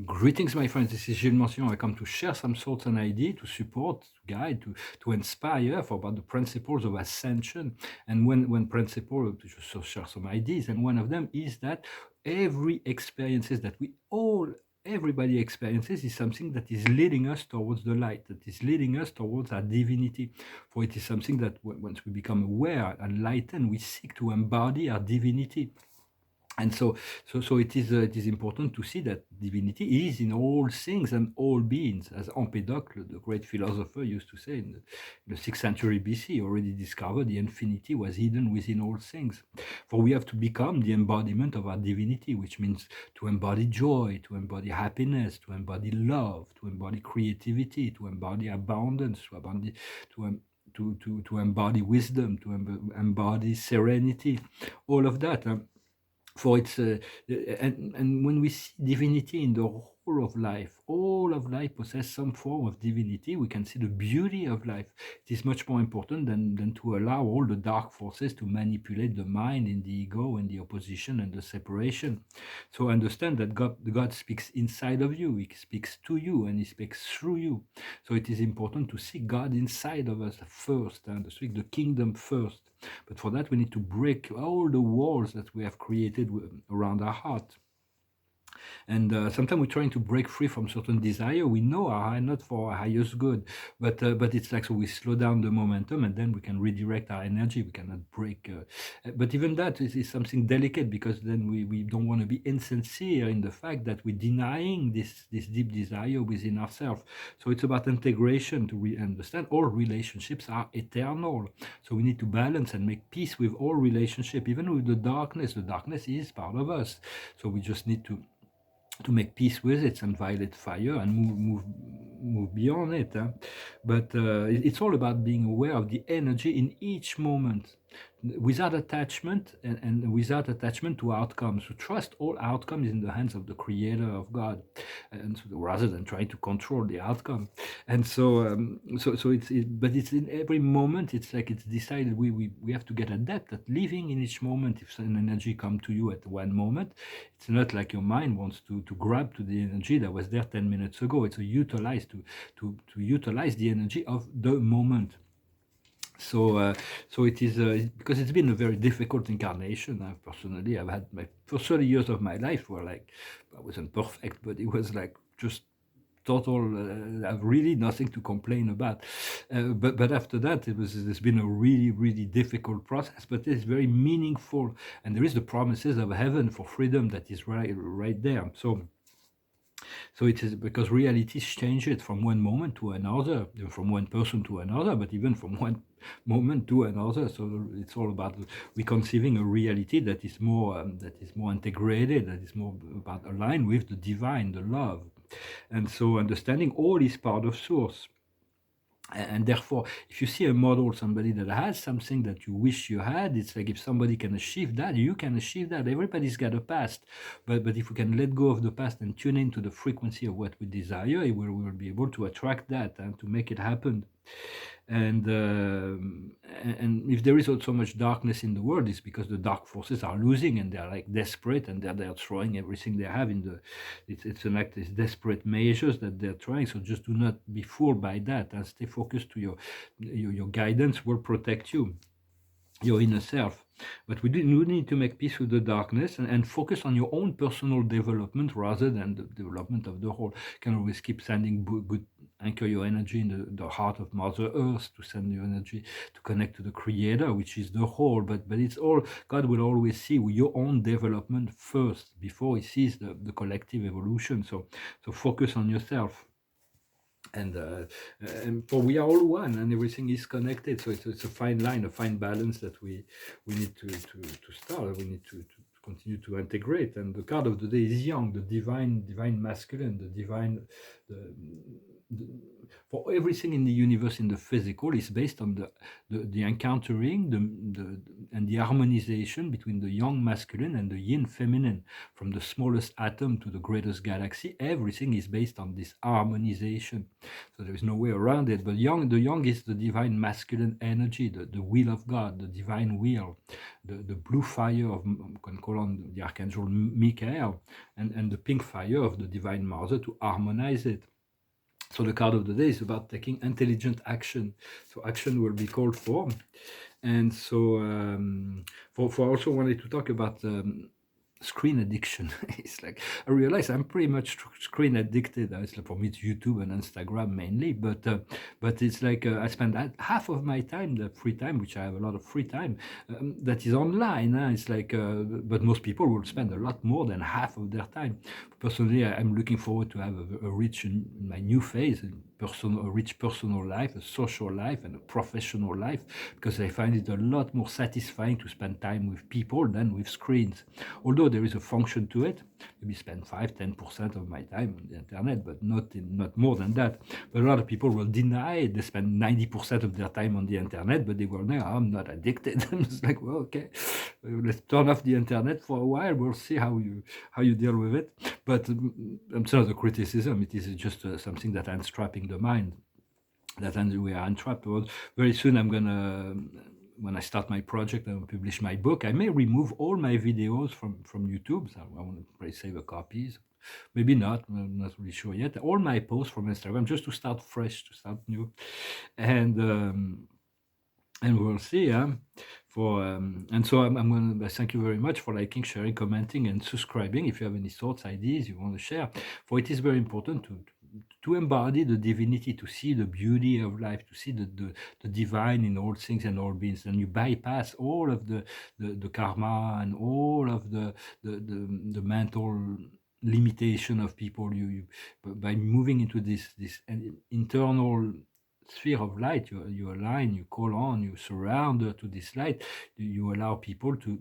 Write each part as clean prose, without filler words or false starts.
Greetings, my friends. This is Gilles Mention. I come to share some thoughts and ideas to support, to guide, to inspire for about the principles of ascension. And when principle to just share some ideas, and one of them is that every experiences that everybody experiences is something that is leading us towards the light, that is leading us towards our divinity. For it is something that once we become aware and enlightened, we seek to embody our divinity. And so it is important to see that divinity is in all things and all beings, as Empédocle, the great philosopher, used to say in the 6th century BC, already discovered the infinity was hidden within all things. For we have to become the embodiment of our divinity, which means to embody joy, to embody happiness, to embody love, to embody creativity, to embody abundance, to embody wisdom, to embody serenity, all of that. For it's and when we see divinity in the whole of life, all of life possesses some form of divinity. We can see the beauty of life. It is much more important than to allow all the dark forces to manipulate the mind in the ego and the opposition and the separation. So understand that God speaks inside of you. He speaks to you and he speaks through you. So it is important to see God inside of us first and to seek the kingdom first. But for that, we need to break all the walls that we have created around our heart. And sometimes we're trying to break free from certain desire. We know are not for our highest good, but it's like so we slow down the momentum, and then we can redirect our energy. We cannot break. But even that is something delicate, because then we don't want to be insincere in the fact that we're denying this deep desire within ourselves. So it's about integration to understand all relationships are eternal. So we need to balance and make peace with all relationship, even with the darkness. The darkness is part of us. So we just need to make peace with it and violet fire and move beyond it. But it's all about being aware of the energy in each moment, without attachment and without attachment to outcomes. So trust all outcomes in the hands of the Creator of God, and so, rather than trying to control the outcome. And so but it's in every moment. It's like it's decided. We have to get adept at living in each moment. If an energy come to you at one moment, it's not like your mind wants to grab to the energy that was there 10 minutes ago. It's a utilize to utilize the energy of the moment. So it is because it's been a very difficult incarnation. Personally, I've had my first 30 years of my life were like, I wasn't perfect, but it was like just total. I've really nothing to complain about. But after that, it's been a really difficult process. But it's very meaningful, and there is the promises of heaven for freedom that is right there. So it is because realities change it from one moment to another, from one person to another, but even from one moment to another. So it's all about reconceiving a reality that is more integrated, that is more about aligned with the divine, the love. And so understanding all is part of source. And therefore, if you see a model, somebody that has something that you wish you had, it's like if somebody can achieve that, you can achieve that. Everybody's got a past. But if we can let go of the past and tune into the frequency of what we desire, we will be able to attract that and to make it happen. And if there is so much darkness in the world, it's because the dark forces are losing and they're like desperate, and they're throwing everything they have in the. It's like these desperate measures that they're trying. So just do not be fooled by that, and stay focused to your guidance will protect you, your inner self. But we need to make peace with the darkness and focus on your own personal development rather than the development of the whole. You can always keep sending good, anchor your energy in the heart of Mother Earth, to send your energy to connect to the Creator, which is the whole. But it's all, God will always see your own development first before he sees the collective evolution. So focus on yourself. And for we are all one, and everything is connected. So it's a fine line, a fine balance that we need to start. We need to continue to integrate. And the card of the day is Yang, the divine masculine, the divine, for everything in the universe, in the physical, is based on the encountering and the harmonization between the yang masculine and the yin feminine. From the smallest atom to the greatest galaxy, everything is based on this harmonization. So there is no way around it. But the yang is the divine masculine energy, the will of God, the divine will, the blue fire of, can call on the archangel Michael, and the pink fire of the divine mother to harmonize it. So the card of the day is about taking intelligent action. So action will be called for. And so for also wanted to talk about screen addiction. It's like I realize I'm pretty much screen addicted. It's like, for me, it's YouTube and Instagram mainly, but it's like I spend half of my time, the free time, which I have a lot of free time, that is online. It's like, but most people will spend a lot more than half of their time. Personally, I'm looking forward to have a rich, in my new phase, a rich personal life, a social life, and a professional life, because I find it a lot more satisfying to spend time with people than with screens. Although there is a function to it, maybe spend 5-10% of my time on the internet, but not more than that. But a lot of people will deny it. They spend 90% of their time on the internet, but they will know, I'm not addicted. It's like, well, okay, let's turn off the internet for a while. We'll see how you deal with it. But it's not a criticism. It is just something that unstrapping the mind. That we are entrapped. Well, very soon I'm gonna, when I start my project and publish my book, I may remove all my videos from YouTube. So I want to probably save a copies. Maybe not. I'm not really sure yet. All my posts from Instagram, just to start fresh, to start new, and we'll see. And so I'm going to thank you very much for liking, sharing, commenting, and subscribing. If you have any thoughts, ideas you want to share, for it is very important to embody the divinity, to see the beauty of life, to see the divine in all things and all beings, and you bypass all of the karma and all of the mental limitation of people. You by moving into this internal sphere of light, you align, you call on, you surround to this light, you allow people to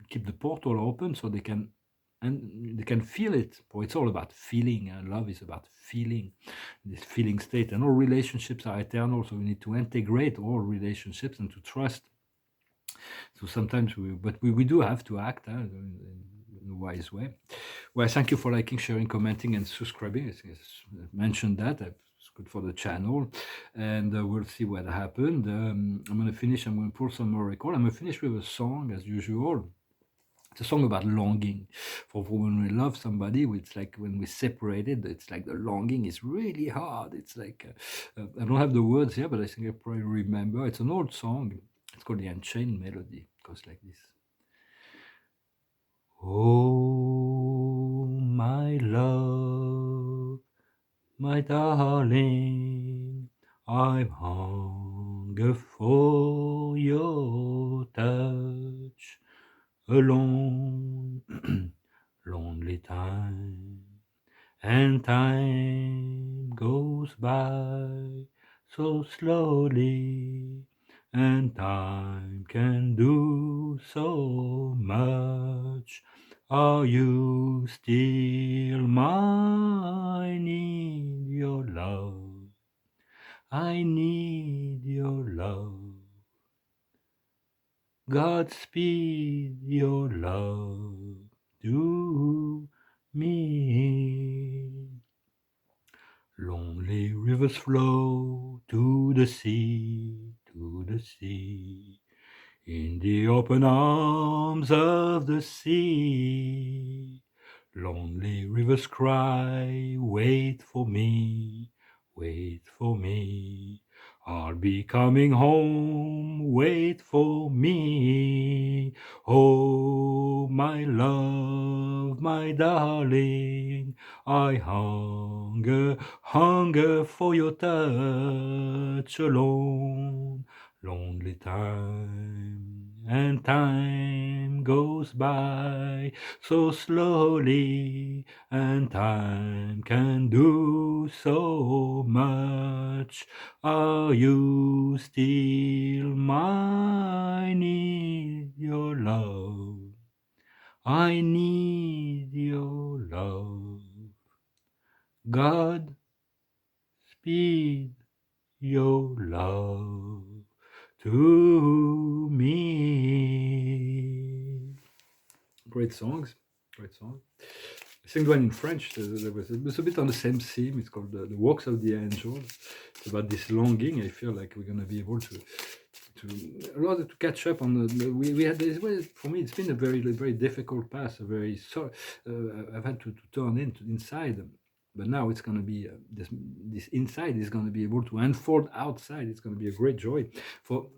keep the portal open so they can, and they can feel it. For it's all about feeling, and love is about feeling, this feeling state. And all relationships are eternal, so we need to integrate all relationships and to trust. So sometimes we do have to act in a wise way. Well, thank you for liking, sharing, commenting, and subscribing. I mentioned that. It's good for the channel, and we'll see what happened. I'm going to finish. I'm going to pull some more record. I'm going to finish with a song as usual. It's a song about longing. For when we love somebody, it's like when we're separated, it's like the longing is really hard. It's like, I don't have the words here, but I think I probably remember. It's an old song. It's called the Unchained Melody. It goes like this. Oh, my love, my darling, I'm hunger for your touch. Alone, lonely time, and time goes by so slowly, and time can do so much. Are you still mine? Need your love. I need your love. Godspeed your love to me. Lonely rivers flow to the sea, to the sea. In the open arms of the sea. Lonely rivers cry, wait for me, wait for me. I'll be coming home, wait for me. Oh, my love, my darling, I hunger, hunger for your touch alone. Lonely time, and time goes by so slowly, and time can do so much. Are you still mine? Need your love. I need your love. God speed your love to me. Great songs, great song. I think one in French, there was it was a bit on the same theme. It's called the Walks of the Angels. It's about this longing. I feel like we're gonna be able to in order to catch up on we had this way. For me, it's been a very difficult path. A very I've had to turn inside. But now it's going to be this inside is going to be able to unfold outside. It's going to be a great joy for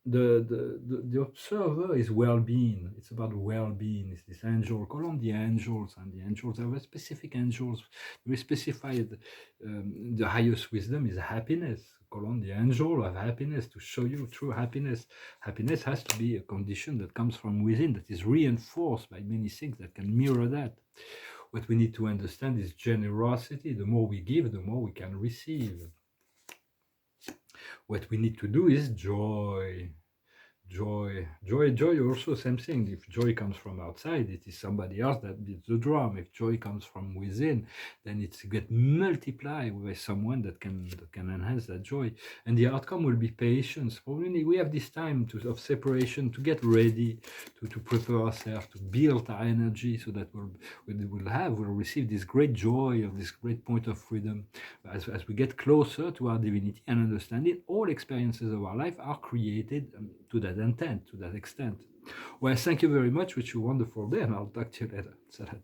the observer is well-being. It's about well-being. It's this angel. Call on the angels, and the angels are very specific angels. We specified the highest wisdom is happiness. Call on the angel of happiness to show you true happiness. Happiness has to be a condition that comes from within, that is reinforced by many things that can mirror that. What we need to understand is generosity. The more we give, the more we can receive. What we need to do is joy. Joy also same thing. If joy comes from outside, it is somebody else that beats the drum. If joy comes from within, then it's get multiplied with someone that can enhance that joy, and the outcome will be patience. Probably we have this time of separation to get ready, to prepare ourselves, to build our energy, so that we'll receive this great joy of this great point of freedom. As we get closer to our divinity and understanding, all experiences of our life are created to that intent, to that extent. Well, thank you very much. Wish you a wonderful day, and I'll talk to you later. Salat.